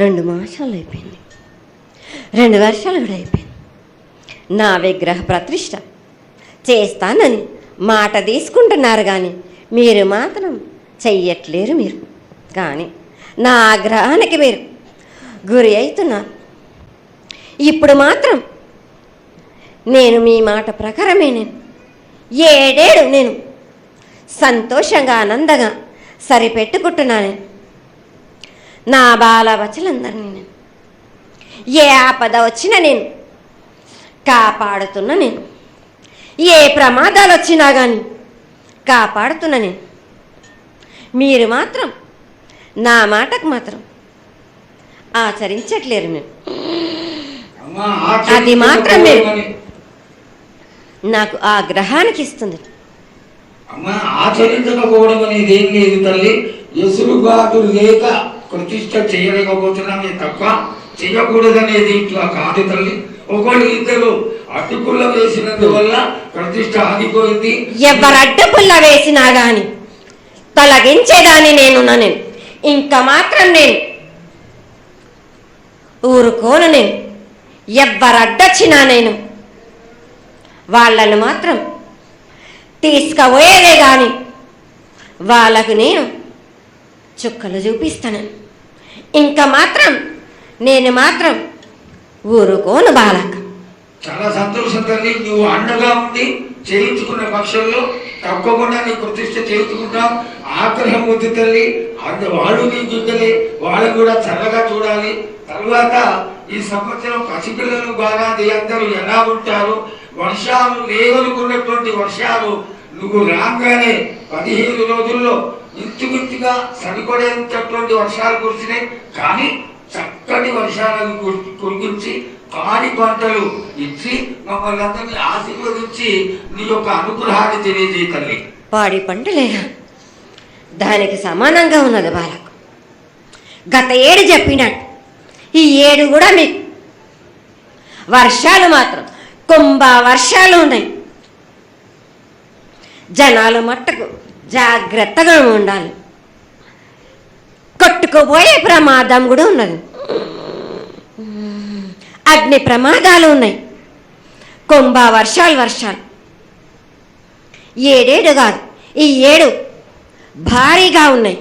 రెండు మాసాలు అయిపోయింది, 2 వర్షాలు కూడా అయిపోయింది. నా విగ్రహ ప్రతిష్ఠ చేస్తానని మాట తీసుకుంటున్నారు కానీ మీరు మాత్రం చెయ్యట్లేరు. మీరు కానీ నా ఆగ్రహానికి మీరు గురి అవుతున్నారు. ఇప్పుడు మాత్రం నేను మీ మాట ప్రకారమే నేను 7 ఏళ్ళు నేను సంతోషంగా ఆనందంగా సరిపెట్టుకుంటున్నాను. నా బాలబచ్చలందరినీ నేను ఏ ఆపద వచ్చినా నేను కాపాడుతున్నా. నేను ఏ ప్రమాదాలు వచ్చినా కానీ కాపాడుతున్నా. నేను మీరు మాత్రం నా మాటకు మాత్రం ఆచరించట్లేరు. మీరు అది మాత్రం మీరు నాకు ఆగ్రహానికి ఇస్తుంది. ఆచరించకపోవడం అనేది ఏం లేదు తల్లి. ఎసురుబాటు లేక ప్రతిష్ట చేయలేకపోతున్నామే తప్ప చేయకూడదనేది ఇట్లా కాదు తల్లి. ఒకళ్ళు ఇద్దరు అడ్డుపుల్ల వేసినందువల్ల ప్రతిష్ట ఆగిపోయింది. ఎవరు అడ్డుపుల్ల వేసినా గాని తొలగించేదాన్ని నేను ఇంకా మాత్రం నేను ఊరుకోను. నేను ఎవరు అడ్డొచ్చినా నేను వాళ్ళను మాత్రం తీసుకుపోయేదే కానీ వాళ్ళకు నేను చుక్కలు చూపిస్తాను. ఇంకా మాత్రం నేను మాత్రం ఊరుకోను. బాలక చాలా సంతోషం తల్లి. నువ్వు అండగా ఉండి చేయించుకున్న పక్షంలో తప్పకుండా నీ ప్రతిష్ట చేయించుకుంటాం. ఆగ్రహం వద్దు తల్లి. వాళ్ళు నీ బిడ్డలే, వాళ్ళు కూడా చల్లగా చూడాలి. తర్వాత ఈ సంవత్సరం పసిపిల్లలు బాగా అందరూ ఎలా ఉంటారు. వర్షాలు లేవనుకున్నటువంటి వర్షాలు నువ్వు రాగానే 15 రోజుల్లో ఇంచుమించుగా సరిపడేటటువంటి వర్షాలు కురిసినాయి. కానీ చక్కటి వర్షాలను కురిపించి పాడి పంటలు ఇచ్చి మమ్మల్ని అందరినీ ఆశీర్వదించి నీ యొక్క అనుగ్రహాన్ని తెలియజేయ తల్లి. పాడి పంటలేనా దానికి సమానంగా ఉన్నది బాలకు. గత 7 చెప్పినట్టు ఈ 7 కూడా మీకు వర్షాలు మాత్రం కుంభ వర్షాలు ఉన్నాయి. జనాలు మట్టుకు జాగ్రత్తగా ఉండాలి. కొట్టుకుపోయే ప్రమాదం కూడా ఉన్నది. అగ్ని ప్రమాదాలు ఉన్నాయి. కుంభ వర్షాలు 7 కాదు, ఈ 7 భారీగా ఉన్నాయి.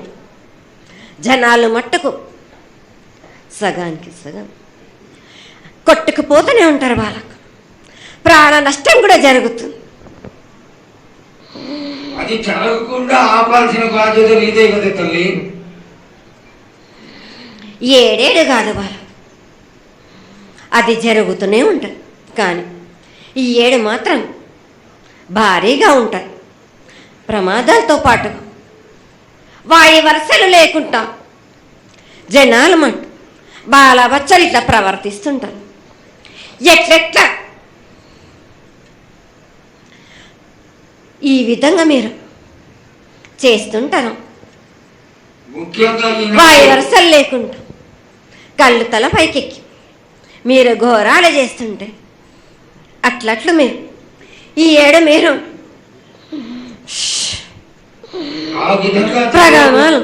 జనాలు మట్టుకు సగానికి సగం కొట్టుకుపోతూనే ఉంటారు. వాళ్ళకు ప్రాణ నష్టం కూడా జరుగుతుంది. అది జరగకుండా ఆపాల్సిన బాధ్యత నీదే కదా తల్లి. 7 కాదు వాళ్ళు, అది జరుగుతూనే ఉంటుంది. కానీ ఈ 7 మాత్రం భారీగా ఉంటాయి. ప్రమాదాలతో పాటు వాయు వరుసలు లేకుండా జనాలు మట్టు బాలబచ్చలు ఇట్లా ప్రవర్తిస్తుంటారు. ఎట్లెట్లా ఈ విధంగా మీరు చేస్తుంటారు. వాయు వరుసలు లేకుండా కళ్ళు తల పైకెక్కి మీరు ఘోరాలు చేస్తుంటే అట్లట్లు మీరు ఈ 7 మీరు ప్రమాదాలు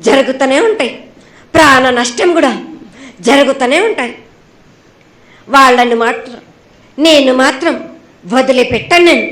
జరుగుతూనే ఉంటాయి. ప్రాణ నష్టం కూడా జరుగుతూనే ఉంటాయి. వాళ్ళని మాత్రం నేను మాత్రం వదిలిపెట్టను. నేను